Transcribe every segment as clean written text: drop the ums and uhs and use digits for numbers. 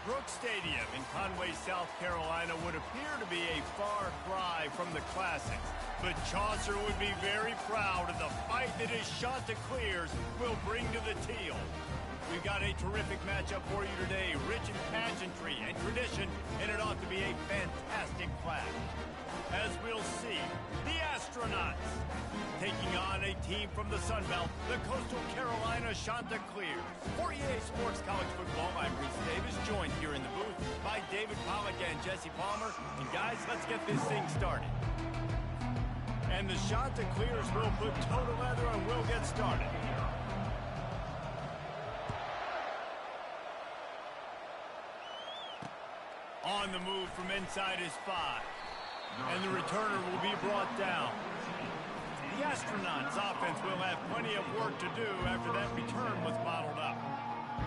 Brooks Stadium in Conway, South Carolina would appear to be a far cry from the classics, but Chaucer would be very proud of the fight that his Chanticleers will bring to the teal. We've got a terrific matchup for you today, rich in pageantry and tradition, and it ought to be a fantastic clash. As we'll see, the Astronauts taking on a team from the Sun Belt, the Coastal Carolina Chanticleers. For EA Sports College Football, I'm Reese Davis, joined here in the booth by David Pollack and Jesse Palmer. And guys, let's get this thing started. And the Chanticleers will put toe to leather and we'll get started. On the move from inside his 5. And the returner will be brought down. The Astronauts offense will have plenty of work to do after that return was bottled up.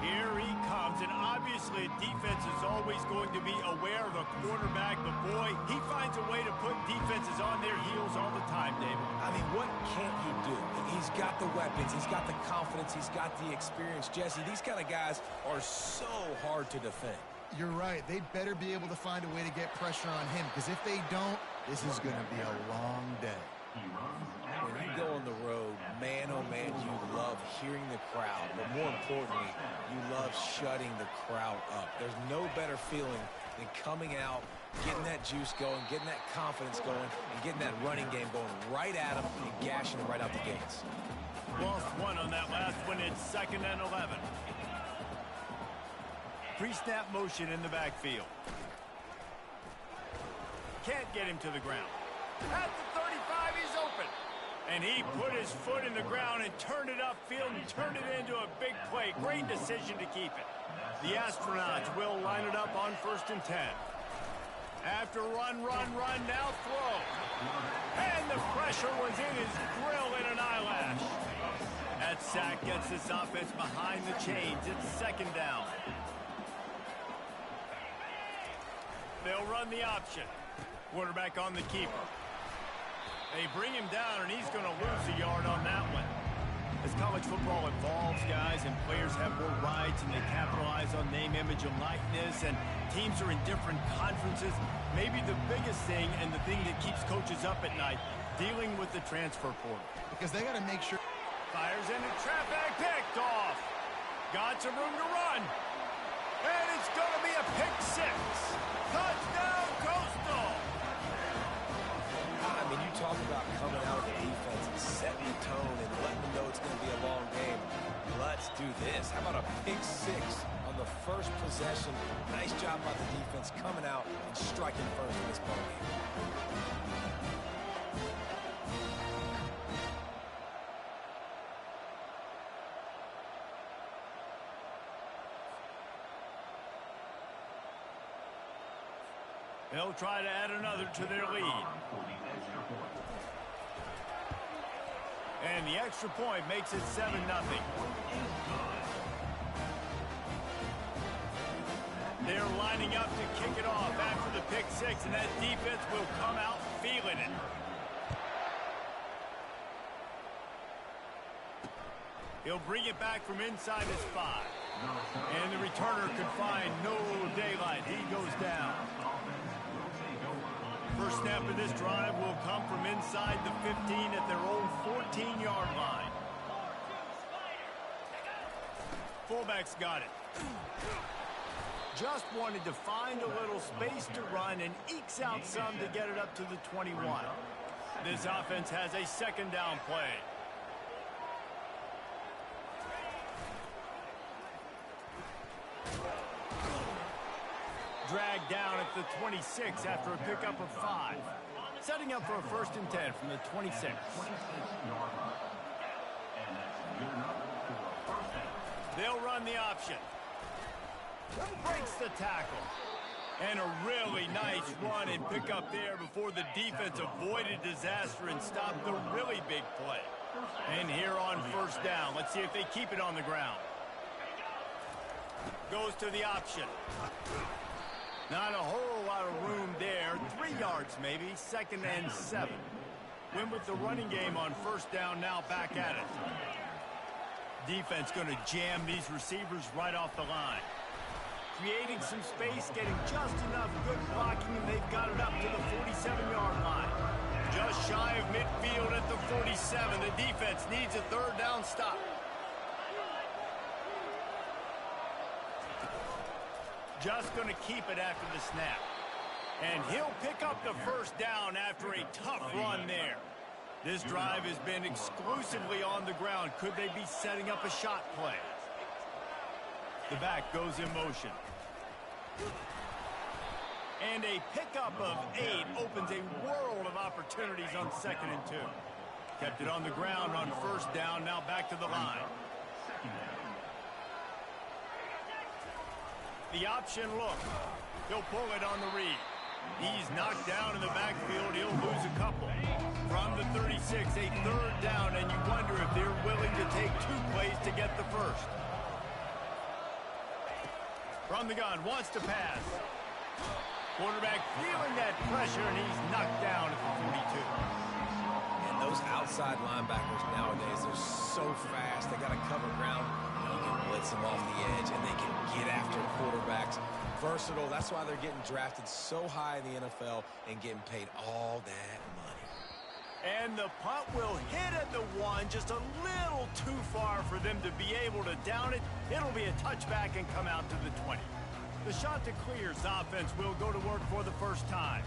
Here he comes, and obviously defense is always going to be aware of a quarterback, but boy, he finds a way to put defenses on their heels all the time, David. I mean, what can't he do? He's got the weapons, he's got the confidence, he's got the experience. Jesse, these kind of guys are so hard to defend. You're right. They better be able to find a way to get pressure on him, because if they don't, this is going to be a long day. When you go on the road, man, oh man, you love hearing the crowd, but more importantly, you love shutting the crowd up. There's no better feeling than coming out, getting that juice going, getting that confidence going, and getting that running game going right at them and gashing them right out the gates. Lost one on that last one. It's 2nd and 11. Pre-snap motion in the backfield. Can't get him to the ground. At the 35, he's open. And he put his foot in the ground and turned it upfield and turned it into a big play. Great decision to keep it. The Astronauts will line it up on 1st and 10. After run, now throw. And the pressure was in his grill in an eyelash. That sack gets this offense behind the chains. It's 2nd down. They'll run the option. Quarterback on the keeper. They bring him down, and he's going to lose a yard on that one. As college football evolves, guys, and players have more rights, and they capitalize on name, image, and likeness, and teams are in different conferences, maybe the biggest thing and the thing that keeps coaches up at night, dealing with the transfer portal. Because they got to make sure. Fires into traffic, picked off. Got some room to run. And it's going to be a pick 6. Touchdown, Coastal! I mean, you talk about coming out of the defense and setting the tone and letting them know it's going to be a long game. Let's do this. How about a pick 6 on the first possession? Nice job by the defense coming out and striking first in this ball game. They'll try to add another to their lead. And the extra point makes it 7-0. They're lining up to kick it off after the pick 6, and that defense will come out feeling it. He'll bring it back from inside his 5. And the returner could find no daylight. He goes down. First snap of this drive will come from inside the 15 at their own 14-yard line. Fullback's got it. Just wanted to find a little space to run and ekes out some to get it up to the 21. This offense has a 2nd down play. Dragged down at the 26 after a pickup of 5. Setting up for a 1st and 10 from the 26. They'll run the option. Breaks the tackle. And a really nice run and pickup there before the defense avoided disaster and stopped the really big play. And here on 1st down, let's see if they keep it on the ground. Goes to the option. Not a whole lot of room there. 3 yards maybe, 2nd and 7. Win with the running game on 1st down, now back at it. Defense going to jam these receivers right off the line. creating some space, getting just enough good blocking, and they've got it up to the 47-yard line. Just shy of midfield at the 47. The defense needs a third down stop. Just going to keep it after the snap. And he'll pick up the first down after a tough run there. This drive has been exclusively on the ground. Could they be setting up a shot play? The back goes in motion. And a pickup of 8 opens a world of opportunities on 2nd and 2. Kept it on the ground on first down, now back to the line. The option look. He'll pull it on the read. He's knocked down in the backfield. He'll lose a couple. From the 36, a third down, and you wonder if they're willing to take 2 plays to get the first. From the gun, wants to pass. Quarterback feeling that pressure, and he's knocked down at the 42. And those outside linebackers nowadays, they're so fast. They got to cover ground. You can blitz them off the edge, and they can get after quarterbacks. Versatile. That's why they're getting drafted so high in the NFL and getting paid all that money. And the punt will hit at the 1, just a little too far for them to be able to down it. It'll be a touchback and come out to the 20. The shot to clears offense will go to work for the first time.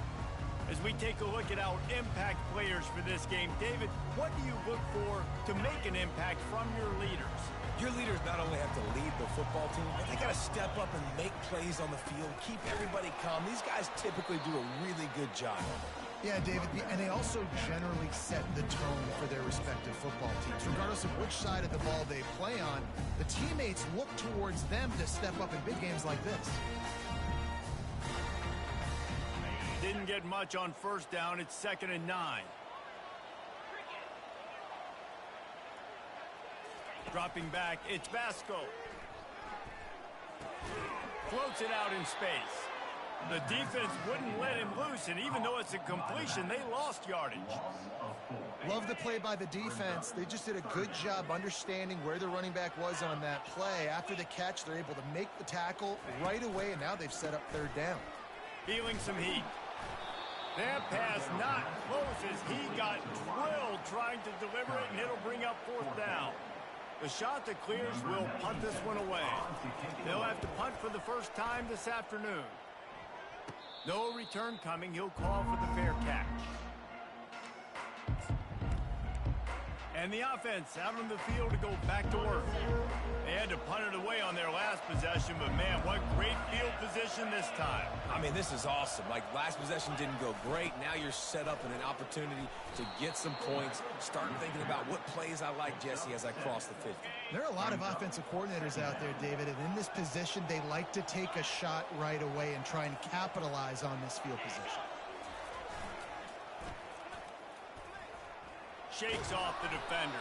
As we take a look at our impact players for this game, David, what do you look for to make an impact from your leaders? Your leaders not only have to lead the football team, but they got to step up and make plays on the field, keep everybody calm. These guys typically do a really good job. Yeah, David, and they also generally set the tone for their respective football teams. Regardless of which side of the ball they play on, the teammates look towards them to step up in big games like this. Didn't get much on first down. It's 2nd and 9. Dropping back, it's Basco. Floats it out in space. The defense wouldn't let him loose, and even though it's a completion, they lost yardage. Love the play by the defense. They just did a good job understanding where the running back was on that play. After the catch, they're able to make the tackle right away, and now they've set up third down. Feeling some heat. That pass not close as he got drilled trying to deliver it, and it'll bring up fourth down. The shot that clears will punt this one away. They'll have to punt for the first time this afternoon. No return coming. He'll call for the fair catch. And the offense out on the field to go back to work. They had to punt it away on their last possession, but man, what great field position this time. I mean, this is awesome. Like, last possession didn't go great. Now you're set up in an opportunity to get some points. Start thinking about what plays I like, Jesse, as I cross the 50. There are a lot of offensive coordinators out there, David, and in this position, they like to take a shot right away and try and capitalize on this field position. Shakes off the defender.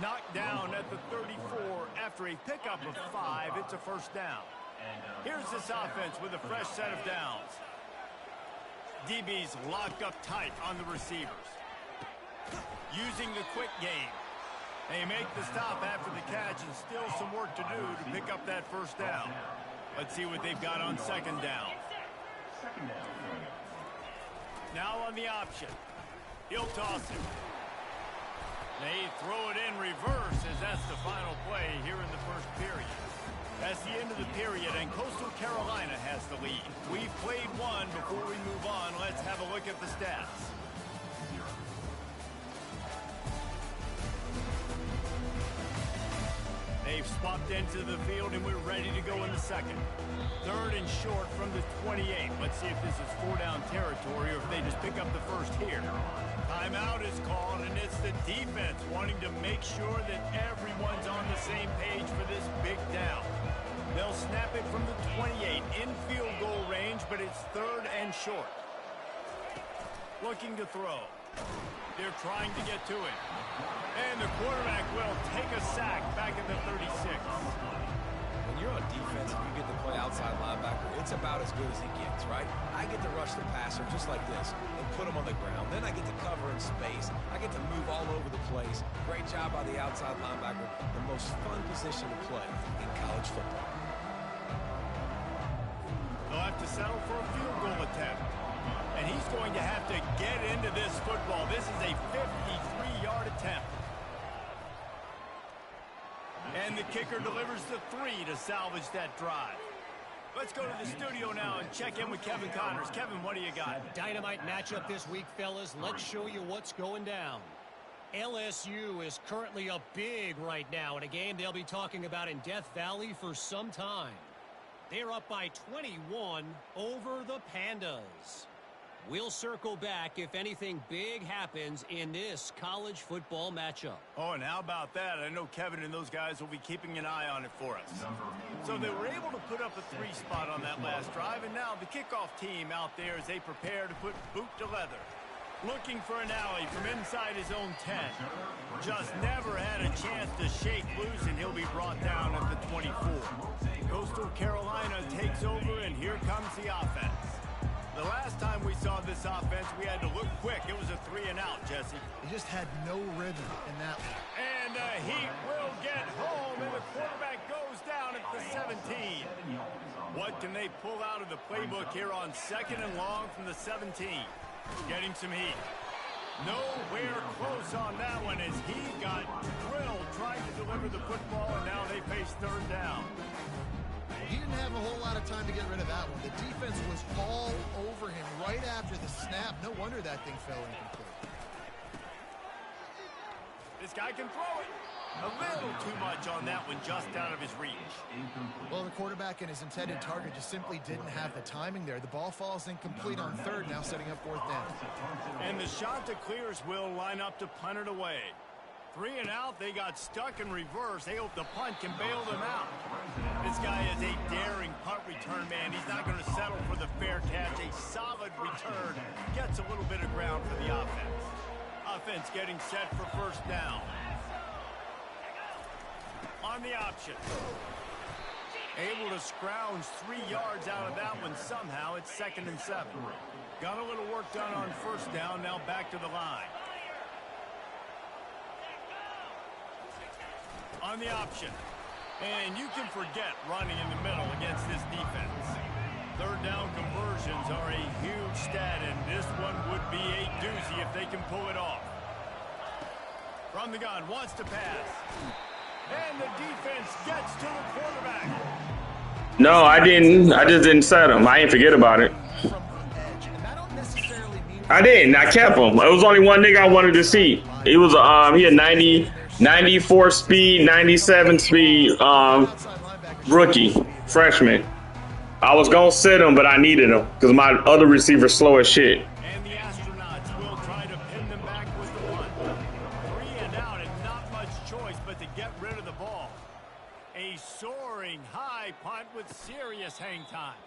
Knocked down at the 34 after a pickup of 5. It's a first down. Here's this offense with a fresh set of downs. DB's locked up tight on the receivers. Using the quick game. They make the stop after the catch and still some work to do to pick up that first down. Let's see what they've got on second down. Now on the option. He'll toss it. They throw it in reverse as that's the final play here in the first period. That's the end of the period, and Coastal Carolina has the lead. We've played one. Before we move on, let's have a look at the stats. They've swapped into the field, and we're ready to go in the second. Third and short from the 28. Let's see if this is four-down territory or if they just pick up the first here. Timeout is called, and it's the defense wanting to make sure that everyone's on the same page for this big down. They'll snap it from the 28 in field goal range, but it's third and short. Looking to throw. They're trying to get to it. And the quarterback will take a sack back at the 36. When you're on defense and you get to play outside linebacker, it's about as good as it gets, right? I get to rush the passer just like this and put him on the ground. Then I get to cover in space. I get to move all over the place. Great job by the outside linebacker. The most fun position to play in college football. settle for a field goal attempt. And he's going to have to get into this football. This is a 53-yard attempt. And the kicker delivers the 3 to salvage that drive. Let's go to the studio now and check in with Kevin Connors. Kevin, what do you got? Dynamite matchup this week, fellas. Let's show you what's going down. LSU is currently up big right now in a game they'll be talking about in Death Valley for some time. They're up by 21 over the Pandas. We'll circle back if anything big happens in this college football matchup. Oh, and how about that? I know Kevin and those guys will be keeping an eye on it for us. So they were able to put up a 3 spot on that last drive, and now the kickoff team out there as they prepare to put boot to leather. Looking for an alley from inside his own 10. Just never had a chance to shake loose, and he'll be brought down at the 24. Coastal Carolina takes over, and here comes the offense. The last time we saw this offense, we had to look quick. It was a 3-and-out, Jesse. He just had no rhythm in that one. And he will get home, and the quarterback goes down at the 17. What can they pull out of the playbook here on 2nd and long from the 17? Getting some heat. Nowhere close on that one as he got drilled trying to deliver the football, and now they face 3rd down. He didn't have a whole lot of time to get rid of that one. The defense was all over him right after the snap. No wonder that thing fell incomplete. This guy can throw it. A little too much on that one, just out of his reach. Well, the quarterback and his intended target just simply didn't have the timing there. The ball falls incomplete on 3rd, now setting up 4th down. And the shot to clears will line up to punt it away. 3-and-out, they got stuck in reverse. They hope the punt can bail them out. This guy is a daring punt return man. He's not going to settle for the fair catch. A solid return. Gets a little bit of ground for the offense. Offense getting set for 1st down. On the option. Able to scrounge 3 yards out of that one somehow. It's 2nd and 7. Got a little work done on 1st down. Now back to the line. On the option. And you can forget running in the middle against this defense. 3rd down conversions are a huge stat, and this one would be a doozy if they can pull it off. From the gun, wants to pass. And the defense gets to the quarterback. No, I didn't. I just didn't set him. I ain't forget about it. I didn't. I kept him. It was only one nigga I wanted to see. It was he had 94 speed, 97 speed, rookie, freshman. I was going to sit him, but I needed him because my other receiver's slow as shit. And the astronauts will try to pin them back with the 1. 3-and-out and not much choice but to get rid of the ball. A soaring high punt with serious hang time.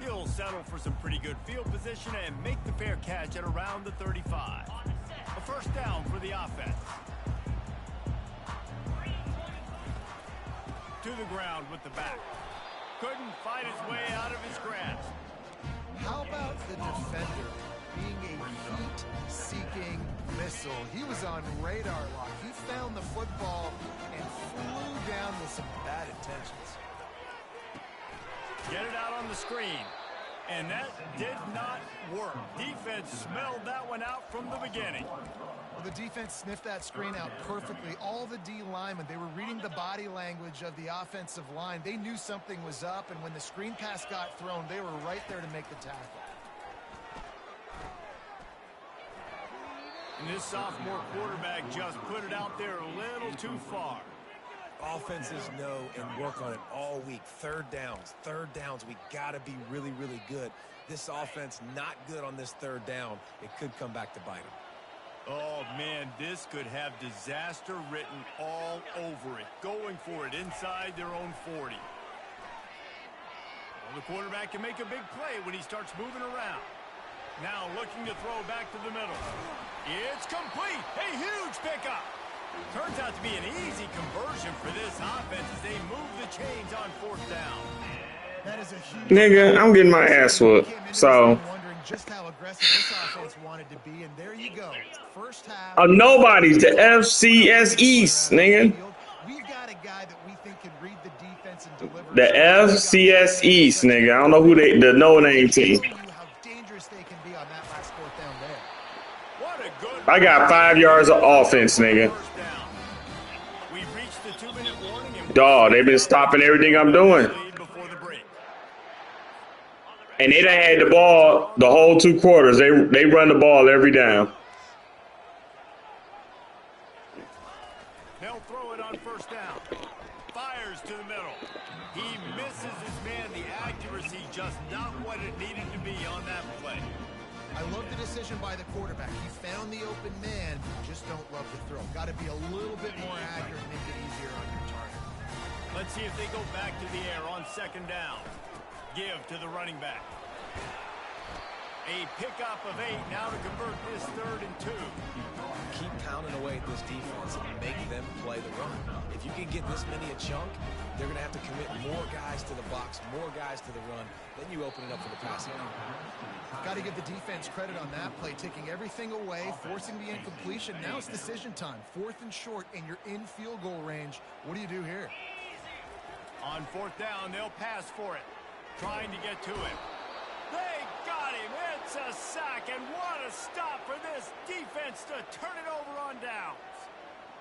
He'll settle for some pretty good field position and make the fair catch at around the 35. A 1st down for the offense. To the ground with the back. Couldn't fight his way out of his grasp. How about the defender being a heat-seeking missile? He was on radar lock. He found the football and flew down with some bad intentions. Get it out on the screen. And that did not work. Defense smelled that one out from the beginning. Well, the defense sniffed that screen out perfectly. All the D linemen, they were reading the body language of the offensive line. They knew something was up, and when the screen pass got thrown, they were right there to make the tackle. And this sophomore quarterback just put it out there a little too far. Offenses know and work on it all week. 3rd downs. We got to be really, really good. This offense not good on this 3rd down. It could come back to bite them. Oh, man, this could have disaster written all over it. Going for it inside their own 40. Well, the quarterback can make a big play when he starts moving around. Now looking to throw back to the middle. It's complete. A huge pickup. Turns out to be an easy conversion for this offense as they move the chains on 4th down. That is a huge Nigga, I'm getting my ass whooped. So wondering just how aggressive this offense wanted to be, and there you go. 1st half. nobody's the FCS East, nigga. We've got a guy that we think can read the defense defense and delivered. The FCS East, nigga. I don't know who the no-name team. How dangerous they can be on that last fourth down there. What a good I got 5 yards of offense, nigga. first down. We've reached the 2-minute warning and Dog, they've been stopping everything I'm doing. lead before the break. And they done had the ball the whole 2 quarters. They run the ball every down. They'll throw it on first down. Fires to the middle. He misses his man. The accuracy just not what it needed to be on that play. I love the decision by the quarterback. He found the open man, just don't love the throw. Got to be a little bit more accurate, make it easier on your target. Let's see if they go back to the air on second down. Give to the running back. A pickup of 8 now to convert this 3rd and 2. Keep pounding away at this defense and make them play the run. If you can get this many a chunk, they're going to have to commit more guys to the box, more guys to the run. Then you open it up for the passing game. Got to give the defense credit on that play, taking everything away, forcing the incompletion. Now it's decision time. 4th and short, and you're in field goal range. What do you do here? On 4th down, they'll pass for it. Trying to get to him. They got him. It's a sack, and what a stop for this defense to turn it over on downs.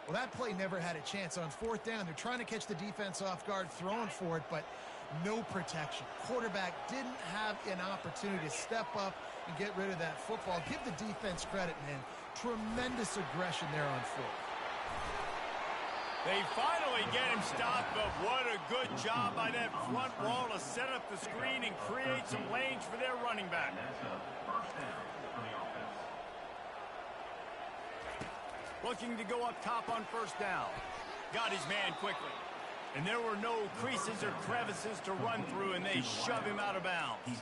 Well, that play never had a chance. On 4th down, they're trying to catch the defense off guard, throwing for it, but no protection. Quarterback didn't have an opportunity to step up and get rid of that football. Give the defense credit, man. Tremendous aggression there on 4th. They finally get him stopped, but what a good job by that front wall to set up the screen and create some lanes for their running back. Looking to go up top on first down. Got his man quickly. And there were no creases or crevices to run through, and they shove him out of bounds.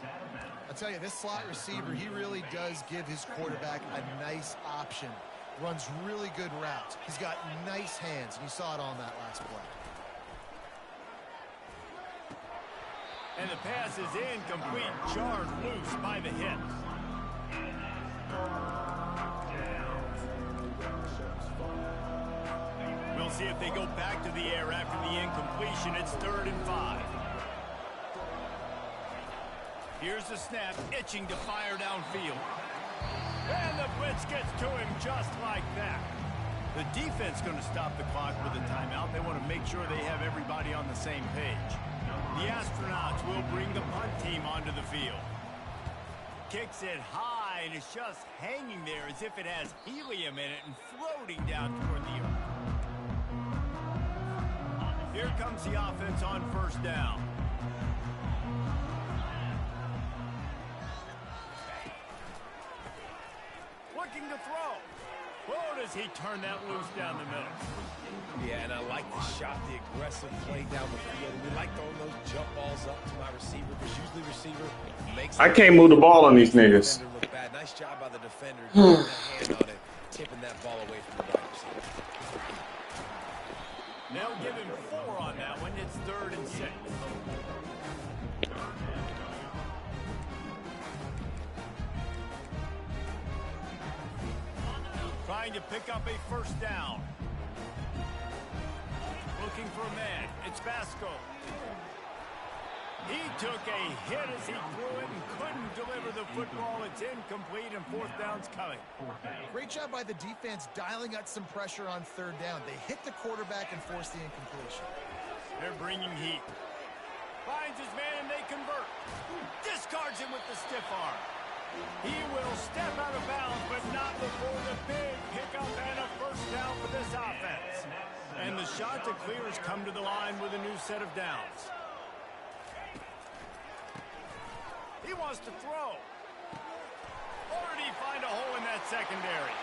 I'll tell you, this slot receiver, he really does give his quarterback a nice option. Runs really good routes. He's got nice hands, and you saw it on that last play. And the pass is incomplete, jarred loose by the hit. We'll see if they go back to the air after the incompletion. It's 3rd and 5. Here's the snap, itching to fire downfield. And the blitz gets to him just like that. The defense going to stop the clock with a timeout. They want to make sure they have everybody on the same page. The astronauts will bring the punt team onto the field. Kicks it high, and it's just hanging there as if it has helium in it and floating down toward the earth. Here comes the offense on first down. Looking to throw. Oh, does he turn that loose down the middle? Yeah, and I like the shot, the aggressive play down the field. We like throwing those jump balls up to my receiver, because usually receiver makes... I can't move the ball on these niggas. Look bad. Nice job by the defender, getting that hand on it, tipping that ball away from the wide receiver. They'll give him 4 on that one. It's 3rd and 6. Trying to pick up a first down. Looking for a man. It's Vasco. He took a hit as he threw it and couldn't deliver the football. It's incomplete, and 4th down's coming. Great job by the defense dialing out some pressure on 3rd down. They hit the quarterback and forced the incompletion. They're bringing heat. Finds his man, and they convert. Discards him with the stiff arm. He will step out of bounds, but not before the big pickup and a first down for this offense. And the shot to clear has come to the line with a new set of downs. He wants to throw. Or did he find a hole in that secondary?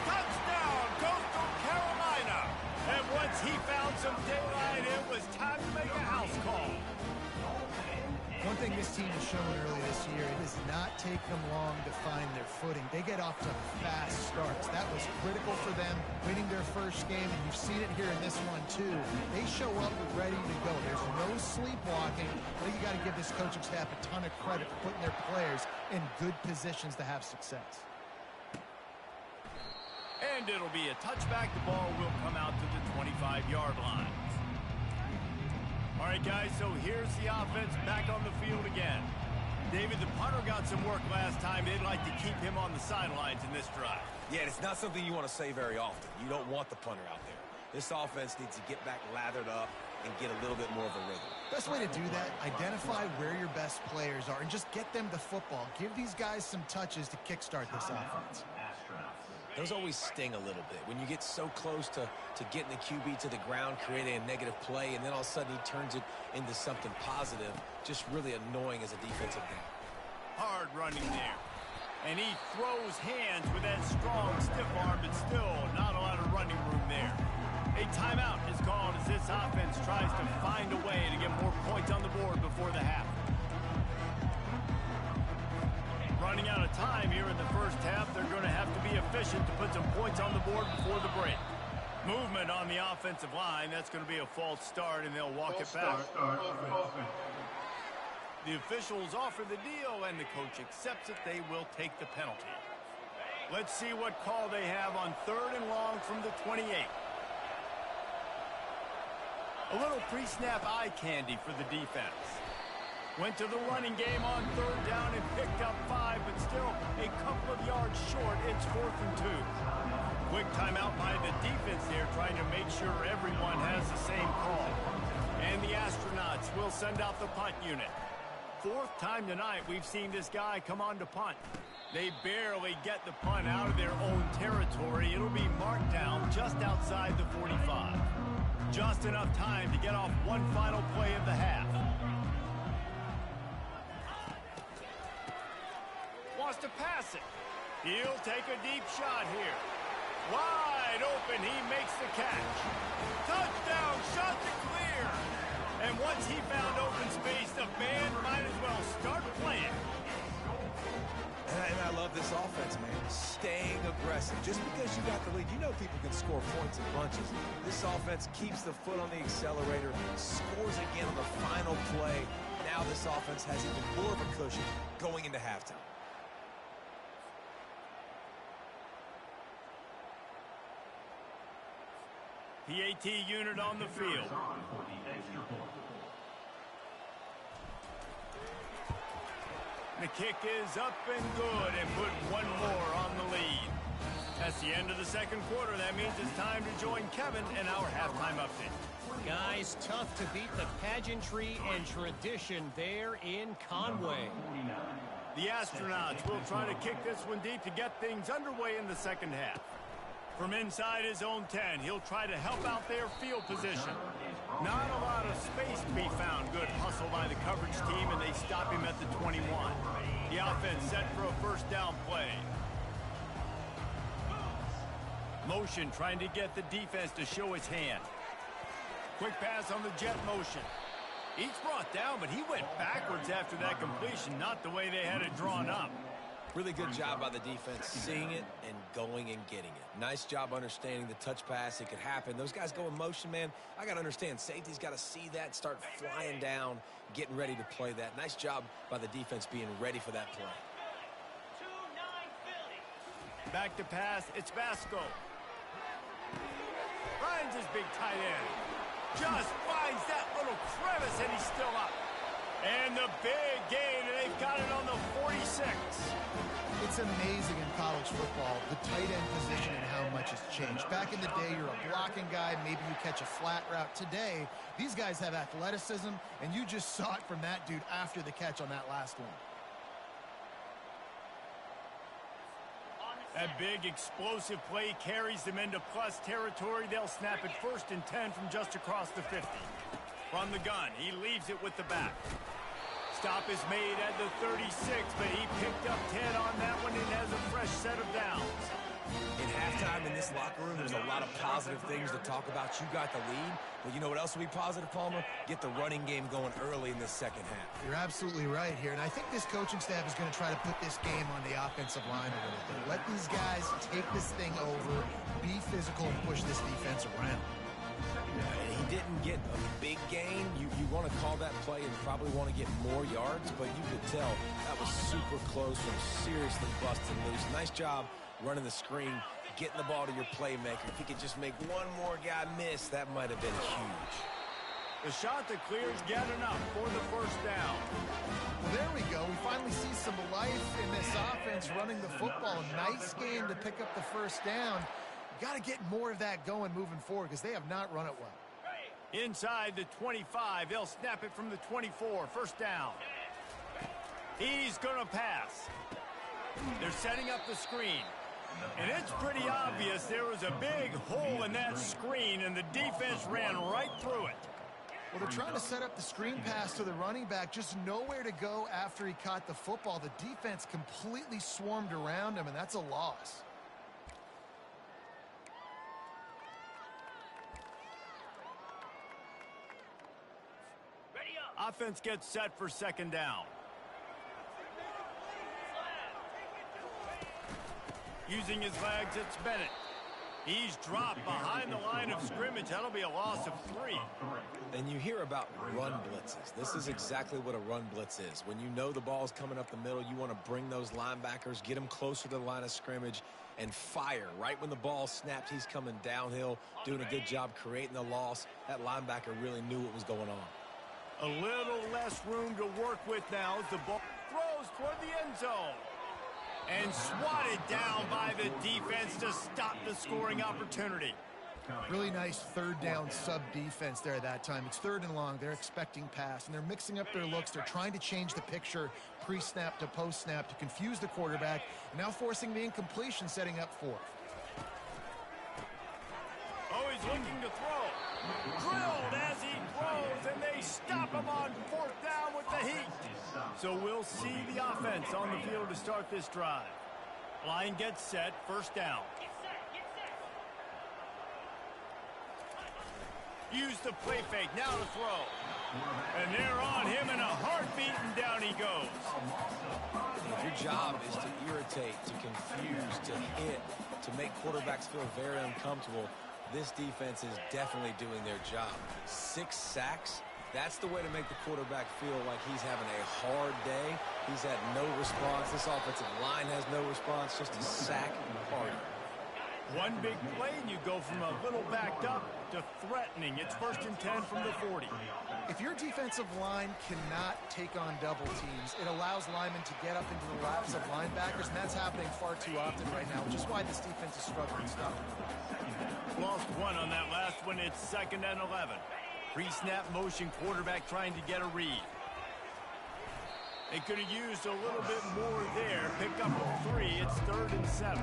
Touchdown, Coastal Carolina. And once he found some daylight, it was time to make a house call. One thing this team has shown early this year, it does not take them long to find their footing. They get off to fast starts. That was critical for them, winning their first game, and you've seen it here in this one too. They show up ready to go. There's no sleepwalking. I think you got to give this coaching staff a ton of credit for putting their players in good positions to have success. And it'll be a touchback. The ball will come out to the 25-yard line. All right, guys, so here's the offense back on the field again. David, the punter got some work last time. They'd like to keep him on the sidelines in this drive. Yeah, it's not something you want to say very often. You don't want the punter out there. This offense needs to get back lathered up and get a little bit more of a rhythm. Best way to do that, identify where your best players are and just get them the football. Give these guys some touches to kickstart this offense. Those always sting a little bit. When you get so close to getting the QB to the ground, creating a negative play, and then all of a sudden he turns it into something positive, just really annoying as a defensive game. Hard running there. And he throws hands with that strong, stiff arm, but still not a lot of running room there. A timeout is called as this offense tries to find a way to get more points on the board before the half. Running out of time here in the first half, they're going to have to be efficient to put some points on the board before the break. Movement on the offensive line, that's going to be a false start, and they'll walk it back. The officials offer the deal, and the coach accepts it. They will take the penalty. Let's see what call they have on 3rd and long from the 28. A little pre-snap eye candy for the defense. Went to the running game on 3rd down and picked up 5, but still a couple of yards short. It's 4th and 2. Quick timeout by the defense there, trying to make sure everyone has the same call. And the Astronauts will send out the punt unit. 4th time tonight we've seen this guy come on to punt. They barely get the punt out of their own territory. It'll be marked down just outside the 45. Just enough time to get off one final play of the half. Wants to pass it. He'll take a deep shot here. Wide open, he makes the catch. Touchdown, shot to clear. And once he found open space, the band might as well start playing. And I love this offense, man. Staying aggressive. Just because you got the lead, you know people can score points in bunches. This offense keeps the foot on the accelerator, scores again on the final play. Now this offense has even more of a cushion going into halftime. PAT unit on the field. The kick is up and good, and put one more on the lead. That's the end of the second quarter. That means it's time to join Kevin in our halftime update. Guys, tough to beat the pageantry and tradition there in Conway. The Astronauts will try to kick this one deep to get things underway in the second half. From inside his own 10, he'll try to help out their field position. Not a lot of space to be found. Good hustle by the coverage team, and they stop him at the 21. The offense set for a first down play. Motion trying to get the defense to show his hand. Quick pass on the jet motion. He's brought down, but he went backwards after that completion, not the way they had it drawn up. Really good job by the defense, seeing it and going and getting it. Nice job understanding the touch pass. It could happen. Those guys go in motion, man. I got to understand, safety's got to see that, start flying down, getting ready to play that. Nice job by the defense being ready for that play. Back to pass, it's Vasco. Finds his big tight end. Just finds that little crevice, and he's still up. And the big gain, and they've got it on the 46. It's amazing in college football, the tight end position and how much has changed. Back in the day, you're a blocking guy, maybe you catch a flat route. Today, these guys have athleticism, and you just saw it from that dude after the catch on that last one. That big explosive play carries them into plus territory. They'll snap it 1st and 10 from just across the 50. From the gun, he leaves it with the back. Stop is made at the 36, but he picked up 10 on that one and has a fresh set of downs. In halftime in this locker room, there's a lot of positive things to talk about. You got the lead, but you know what else will be positive, Palmer? Get the running game going early in the second half. You're absolutely right here, and I think this coaching staff is going to try to put this game on the offensive line a little bit. Let these guys take this thing over, be physical, and push this defense around. He didn't get a big gain. You want to call that play and probably want to get more yards, but you could tell that was super close from seriously busting loose. Nice job running the screen, getting the ball to your playmaker. If he could just make one more guy miss, that might have been huge. The shot that clears get enough for the first down. Well, there we go. We finally see some life in this offense running the football. Nice game to pick up the first down. Got to get more of that going moving forward because they have not run it well. Inside the 25, they'll snap it from the 24. First down. He's going to pass. They're setting up the screen. And it's pretty obvious there was a big hole in that screen, and the defense ran right through it. Well, they're trying to set up the screen pass to the running back, just nowhere to go after he caught the football. The defense completely swarmed around him, and that's a loss. Offense gets set for second down. Using his legs, it's Bennett. He's dropped behind the line of scrimmage. That'll be a loss of 3. And you hear about run blitzes. This is exactly what a run blitz is. When you know the ball's coming up the middle, you want to bring those linebackers, get them closer to the line of scrimmage, and fire. Right when the ball snapped, he's coming downhill, doing a good job creating the loss. That linebacker really knew what was going on. A little less room to work with now as the ball throws toward the end zone. And swatted down by the defense to stop the scoring opportunity. Really nice third down sub defense there that time. It's 3rd and long. They're expecting pass, and they're mixing up their looks. They're trying to change the picture pre-snap to post-snap to confuse the quarterback, and now forcing the incompletion, setting up 4th. Oh, he's looking to throw. Drilled as he throws, and they stop him on 4th down with the heat. So we'll see the offense on the field to start this drive. Line gets set, first down. Use the play fake, now to throw. And they're on him in a heartbeat, and down he goes. If your job is to irritate, to confuse, to hit, to make quarterbacks feel very uncomfortable, this defense is definitely doing their job. 6 sacks. That's the way to make the quarterback feel like he's having a hard day. He's had no response. This offensive line has no response, just a sack party. One big play, and you go from a little backed up to threatening. It's 1st and 10 from the 40. If your defensive line cannot take on double teams, it allows linemen to get up into the laps of linebackers, and that's happening far too often right now, which is why this defense is struggling to stop it. Lost 1 on that last one. It's 2nd and 11. Pre-snap motion, quarterback trying to get a read. They could have used a little bit more there. Pick up a 3. It's 3rd and 7.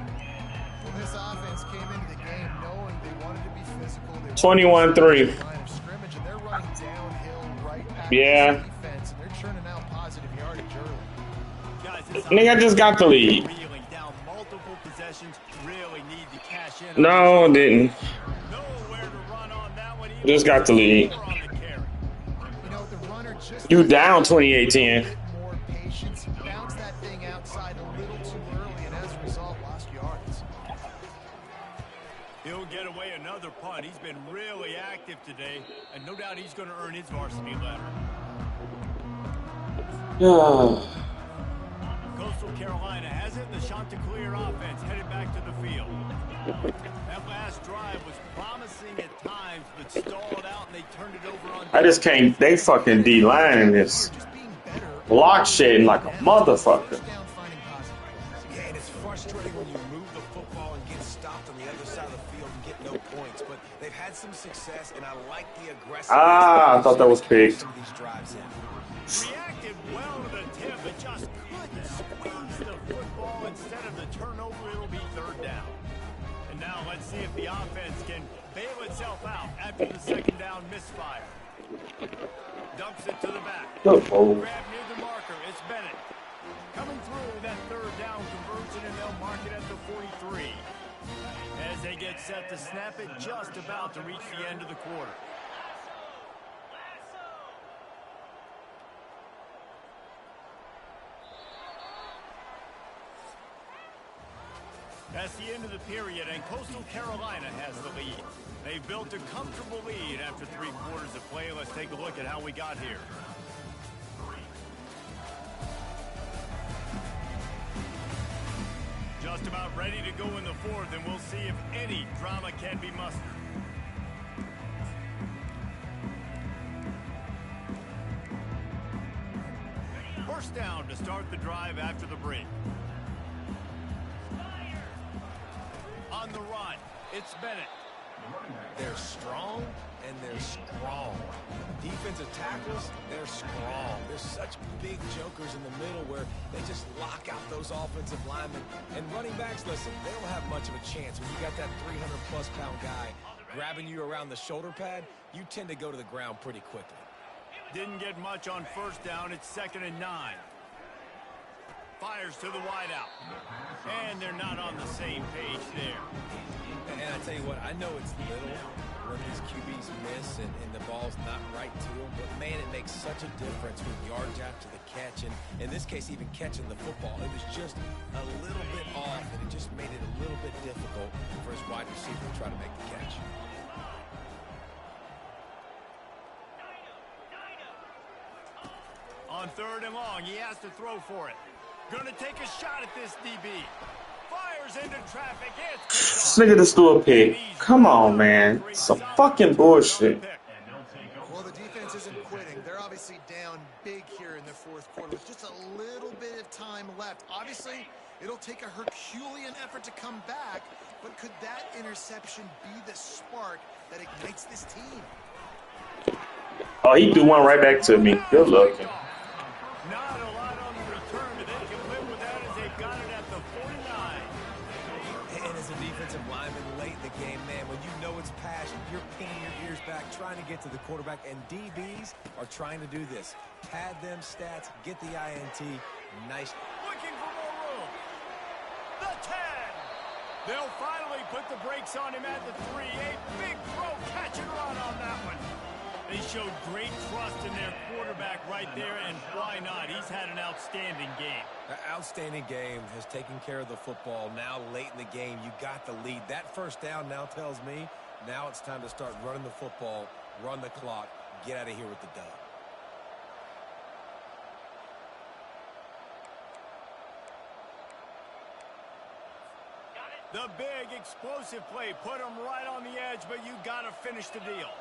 Well, this offense came into the game knowing they wanted to be physical. 21-3. Line of scrimmage, and they're running downhill right at Yeah. the defense, and they're churning out positive yardage early. Guys, this Nigga, I just got the lead. reeling down multiple possessions. Really need to cash in. No, it didn't. Nowhere to run on that one. Just got the lead. On the carry. You know, the runner just You down 28-10. bit more patience, bounced that thing outside a little too early, and as a result, lost yards. He'll get away another punt. He's been really active today, and no doubt he's going to earn his varsity letter. Coastal Carolina has it, and the Chanticleer offense headed back to the field. That last drive was promising at times, but stalled out, and they turned it over on. I just can't. They fucking D-line this. Block shedding like a motherfucker. Yeah, and it's frustrating when you move the football and get stopped on the other side of the field and get no points. But they've had some success, and I like the aggressiveness. I thought that was picked. Some of these drives in. Reacted well to the tip, but just couldn't squeeze the football. Instead of the turnover, it'll be 3rd down. And now let's see if the offense can bail itself out after the 2nd down misfire. Dumps it to the back. Good ball. Grab near the marker. It's Bennett. Coming through that 3rd down conversion, and they'll mark it at the 43. As they get set to snap it, just about to reach the end of the quarter. That's the end of the period, and Coastal Carolina has the lead. They've built a comfortable lead after 3 quarters of play. Let's take a look at how we got here. Just about ready to go in the 4th, and we'll see if any drama can be mustered. First down to start the drive after the break. On the run, it's Bennett. They're strong, and they're strong. Defensive tackles, they're strong. There's such big jokers in the middle where they just lock out those offensive linemen. And running backs, listen, they don't have much of a chance. When you got that 300-plus pound guy grabbing you around the shoulder pad, you tend to go to the ground pretty quickly. Didn't get much on first down. It's 2nd and 9. Fires to the wideout. And they're not on the same page there. And I tell you what, I know it's little when these QBs miss and the ball's not right to them, but man, it makes such a difference with yards after the catch, and in this case, even catching the football. It was just a little bit off, and it just made it a little bit difficult for his wide receiver to try to make the catch. On 3rd and long, he has to throw for it. Gonna take a shot at this DB. Fires into traffic. This nigga just threw a pick. Come on, man. Some fucking bullshit. Well, the defense isn't quitting. They're obviously down big here in the 4th quarter with just a little bit of time left. Obviously, it'll take a Herculean effort to come back, but could that interception be the spark that ignites this team? Oh, he threw one right back to me. Good luck. Not a lot on the return, but they can live with that as they've got it at the 49. And as a defensive lineman late in the game, man, when you know it's passion, you're pinning your ears back, trying to get to the quarterback, and DBs are trying to do this. Pad them stats, get the INT. Nice. Looking for more room. The 10. They'll finally put the brakes on him at the 3. A big throw, catch and run on that one. They showed great trust in their quarterback right there, and why not? He's had an outstanding game. An outstanding game, has taken care of the football. Now, late in the game, you got the lead. That first down now tells me now it's time to start running the football, run the clock, get out of here with the dub. The big explosive play put him right on the edge, but you got to finish the deal.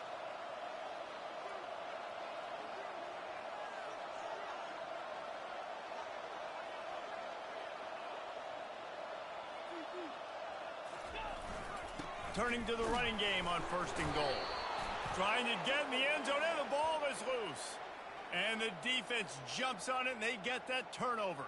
Turning to the running game on 1st and goal. Trying to get in the end zone, and the ball is loose. And the defense jumps on it, and they get that turnover.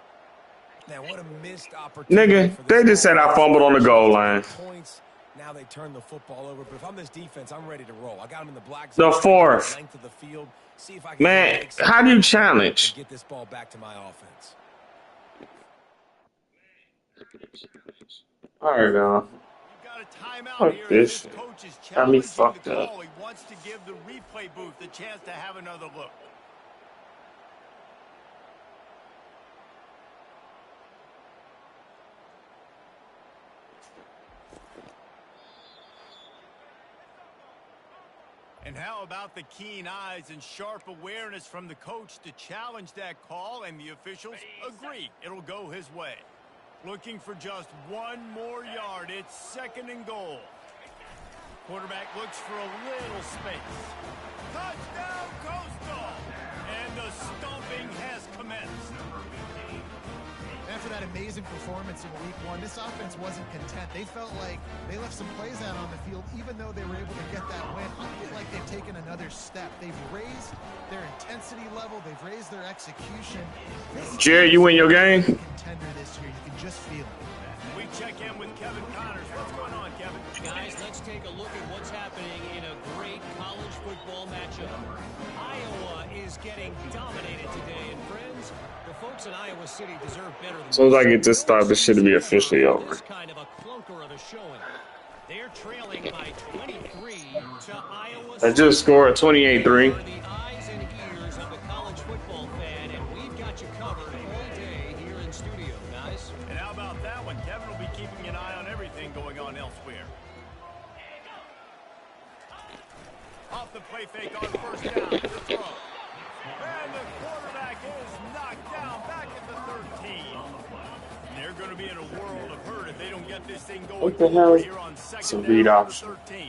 Now, what a missed opportunity. Nigga, they just said I fumbled on the goal line. Points. Now they turn the football over. But if I'm this defense, I'm ready to roll. I got him in the black zone. The 4th. Length of the field. See if I can man, how do you challenge? Get this ball back to my offense. All right, now. Fuck this shit. Got me fucked up. He wants to give the replay booth the chance to have another look. And how about the keen eyes and sharp awareness from the coach to challenge that call, and the officials agree it'll go his way. Looking for just one more yard. It's 2nd and goal. Quarterback looks for a little space. Touchdown, Coastal! And the stomping has commenced. After that amazing performance in week 1, this offense wasn't content. They felt like they left some plays out on the field, even though they were able to get that win. I feel like they've taken another step. They've raised their intensity level. They've raised their execution. Jerry, you win your game? Contender this year. You can just feel it. We check in with Kevin Connors. What's going on, Kevin? Guys, let's take a look at what's happening in a great college football matchup. Iowa is getting dominated today, and friends, the folks in Iowa City deserve better than As soon as I get this started, this should be officially over. This kind of a clunker of a showing. They're trailing by 23 to Iowa I just scored 28-3. The eyes and ears of the college football fan, and we've got you covered all day here in studio, guys. And how about that one? Kevin will be keeping an eye on everything going on elsewhere. Off the play fake on 1st down. The throw. And the quarterback is knocked down back at the 13. They're going to be in a world of hurt if they don't get this thing going. What the hell? Here on 2nd It's a down read to the option. 13.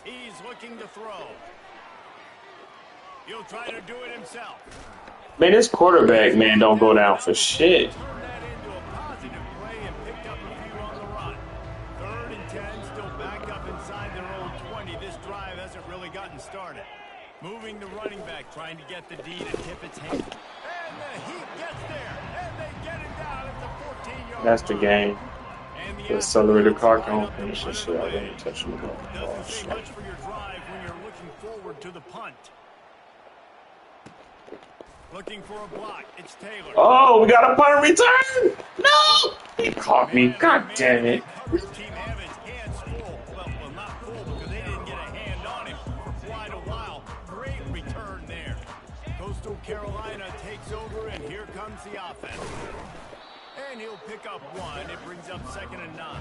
He's looking to throw. He'll try to do it himself. Man, this quarterback, man, don't go down for shit. Turned that into a positive play and picked up a few on the run. 3rd and 10, still backed up inside their own 20. This drive hasn't really gotten started. Moving the running back, trying to get the D to tip its hand. And the Heat gets there, and they get him down at the 14-yard line. That's the game. The accelerator car can't finish this shit. I didn't touch the ball. Doesn't say much for your drive when you're looking forward to the punt. Looking for a block. It's Taylor. Oh, we got a punt return. No, he caught me. God damn it. Team have its hands full. Well, not full because they didn't get a hand on him for quite a while. Great return there. Coastal Carolina takes over, and here comes the offense. And he'll pick up 1. It brings up 2nd and 9.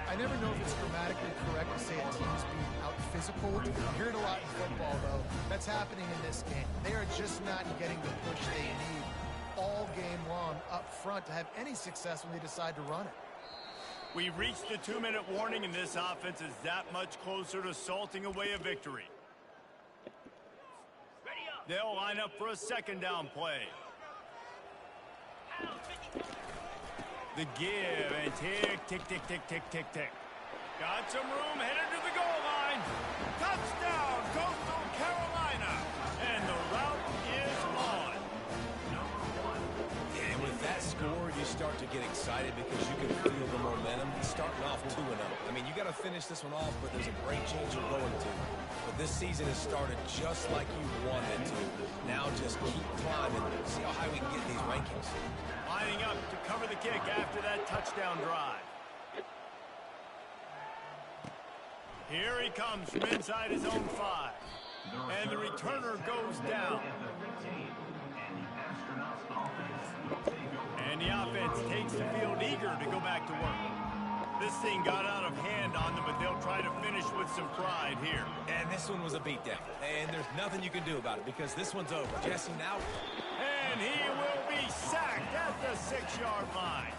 I never know if it's grammatically correct to say a team's being out-physical. You hear it a lot in football, though. That's happening in this game. They are just not getting the push they need all game long up front to have any success when they decide to run it. We've reached the 2-minute warning, and this offense is that much closer to salting away a victory. They'll line up for a 2nd down play. The give, and tick, tick, tick, tick, tick, tick, tick. Got some room, headed to the goal line. Touchdown, Coastal Carolina. And the route is on. And with that score, you start to get excited because you can feel the momentum. Starting off 2-0. I mean, you got to finish this one off, but there's a great change you're going to. But this season has started just like you wanted it to. Now just keep climbing. See how high we can get in these rankings. Lining up to cover the kick after that touchdown drive. Here he comes from inside his own 5. And the returner goes down. And the offense takes the field eager to go back to work. This thing got out of hand on them, but they'll try to finish with some pride here. And this one was a beatdown. And there's nothing you can do about it because this one's over. Jesse, now. And he will be sacked at the 6-yard line.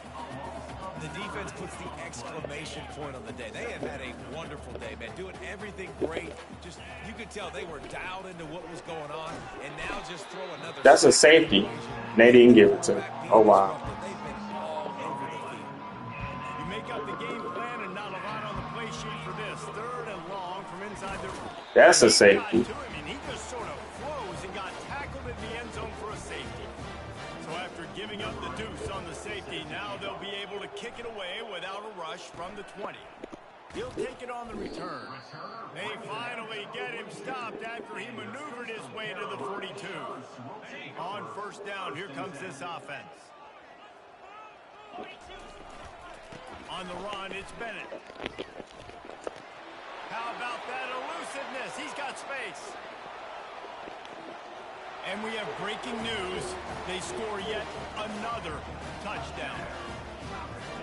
The defense puts the exclamation point on the day. They have had a wonderful day, man. Doing everything great. Just, you could tell they were dialed into what was going on. And now just throw another. That's a safety. They didn't give it to him. Oh, wow. They've been all over the field. You make up the game plan and not a lot on the play sheet for this. 3rd and long from inside their. That's a safety. He just sort of froze and got tackled in the end zone for a safety. So after giving up the deuce on the safety, now they'll be able to kick it away without a rush from the 20. He'll take it on the return. They finally get him stopped after he maneuvered his way to the 42. On 1st down, here comes this offense. On the run, it's Bennett. How about that elusiveness? He's got space. And we have breaking news. They score yet another touchdown.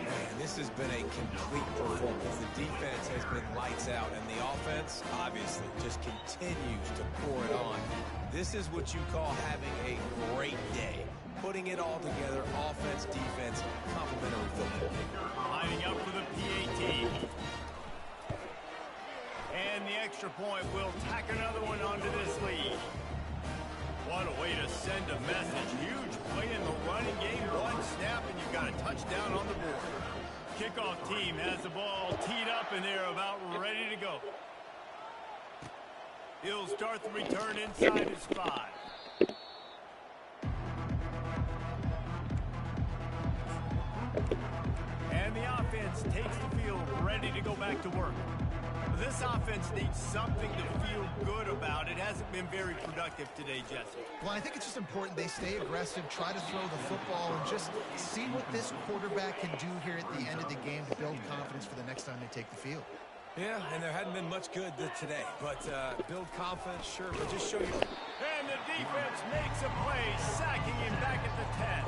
Man, this has been a complete performance. The defense has been lights out, and the offense, obviously, just continues to pour it on. This is what you call having a great day. Putting it all together, offense, defense, complementary football. Lining up for the PAT. And the extra point will tack another one onto this lead. What a way to send a message. Huge play in the running game. 1 snap, and you've got a touchdown on the board. Kickoff team has the ball teed up, and they're about ready to go. He'll start the return inside his 5. And the offense takes the field, ready to go back to work. This offense needs something to feel good about. It hasn't been very productive today, Jesse. Well, I think it's just important they stay aggressive, try to throw the football, and just see what this quarterback can do here at the end of the game to build confidence for the next time they take the field. Yeah, and there hadn't been much good today, but build confidence, sure, but just show you. And the defense makes a play, sacking him back at the 10.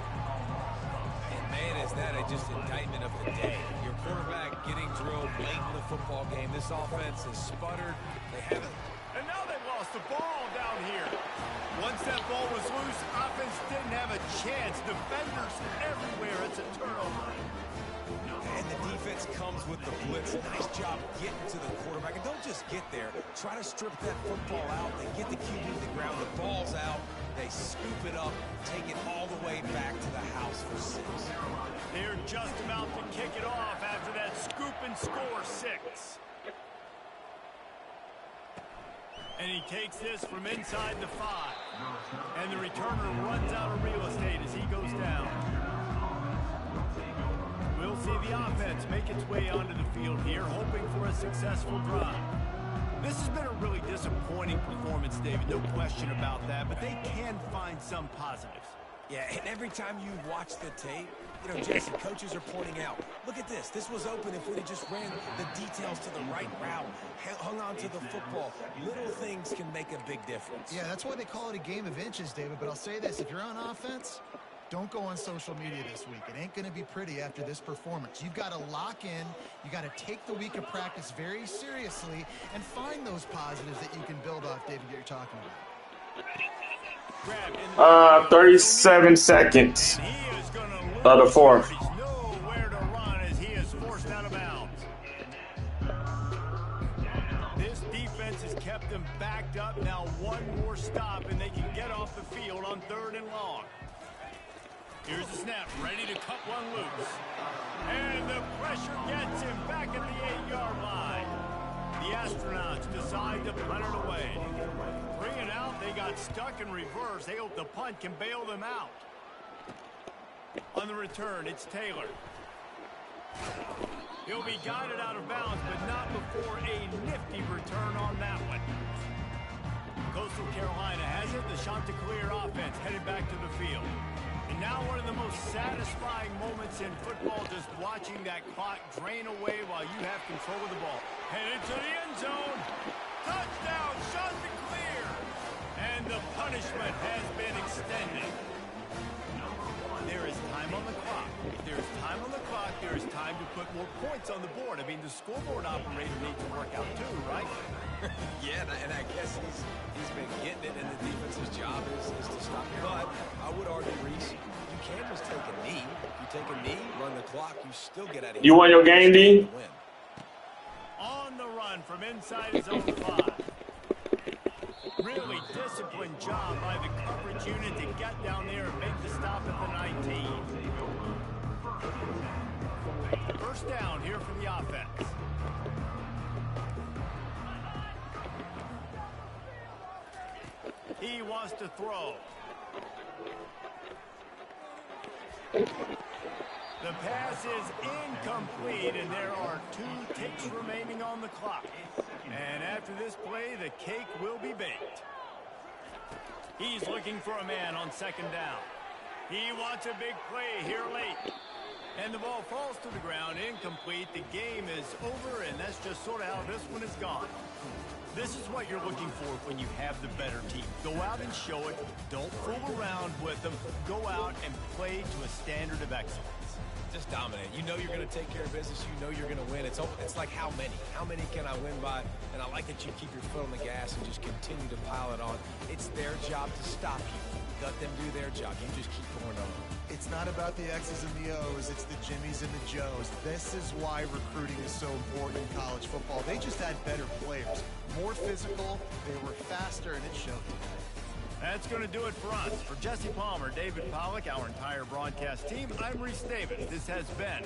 And man, is that just indictment of the day. Your quarterback getting drilled late in the football game. This offense has sputtered. They haven't. And now they've lost the ball down here. Once that ball was loose, offense didn't have a chance. Defenders everywhere. It's a turnover. And the defense comes defense with the blitz. Nice job getting to the quarterback. And don't just get there. Try to strip that football out. They get the QB to the ground. The ball's out. They scoop it up, take it all the way back to the house for 6. They're just about to kick it off after that scoop and score 6. And he takes this from inside the 5. And the returner runs out of real estate as he goes down. We'll see the offense make its way onto the field here, hoping for a successful drive. This has been a really disappointing performance, David, no question about that, but they can find some positives. Yeah, and every time you watch the tape, you know, Jason, coaches are pointing out, look at this. This was open if we had just ran the details to the right route, hung on to the football. Little things can make a big difference. Yeah, that's why they call it a game of inches, David, but I'll say this. If you're on offense, don't go on social media this week. It ain't going to be pretty after this performance. You've got to lock in. You got to take the week of practice very seriously and find those positives that you can build off, David, that you're talking about. 37 seconds of the fourth. He's nowhere to run as he is forced out of bounds. This defense has kept them backed up. Now one more stop and they can get off the field on 3rd and long. Here's the snap, ready to cut one loose. And the pressure gets him back at the 8-yard line. The astronauts decide to punt it away. 3 and out, they got stuck in reverse. They hope the punt can bail them out. On the return, it's Taylor. He'll be guided out of bounds, but not before a nifty return on that one. Coastal Carolina has it. The Chanticleer offense headed back to the field. And now one of the most satisfying moments in football, just watching that clock drain away while you have control of the ball. Headed to the end zone. Touchdown, Chanticleer. And the punishment has been extended. There is time on the clock. If there is time on the clock, there is time to put more points on the board. I mean, the scoreboard operator needs to work out too, right? Yeah, and I guess he's been getting it, and the defense's job is to stop. But I would argue, Reese, you can't just take a knee. If you take a knee, run the clock, you still get out of here. You won your game, D? On the run from inside his own 5. Really disciplined job by the coverage unit to get down there and make the stop at the 19. First down here for the offense. He wants to throw. The pass is incomplete, and there are 2 ticks remaining on the clock. And after this play, the cake will be baked. He's looking for a man on 2nd down. He wants a big play here late. And the ball falls to the ground, incomplete. The game is over, and that's just sort of how this one is gone. This is what you're looking for when you have the better team. Go out and show it. Don't fool around with them. Go out and play to a standard of excellence. Just dominate. You know you're going to take care of business. You know you're going to win. It's like how many? How many can I win by? And I like that you keep your foot on the gas and just continue to pile it on. It's their job to stop you. Let them do their job. You just keep going on. It's not about the X's and the O's. It's the Jimmies and the Joes. This is why recruiting is so important in college football. They just had better players. More physical. They were faster, and it showed today. That's going to do it for us. For Jesse Palmer, David Pollack, our entire broadcast team, I'm Reese Davis. This has been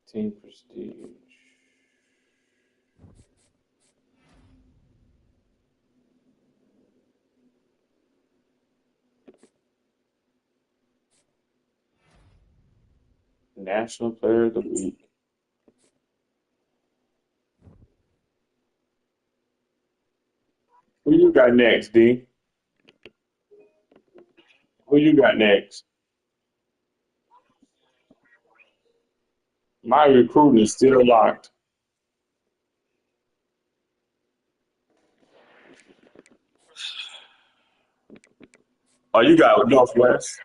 Team Prestige. National Player of the Week. Who you got next, D? Who you got next? My recruiting is still locked. Oh, you got Northwest.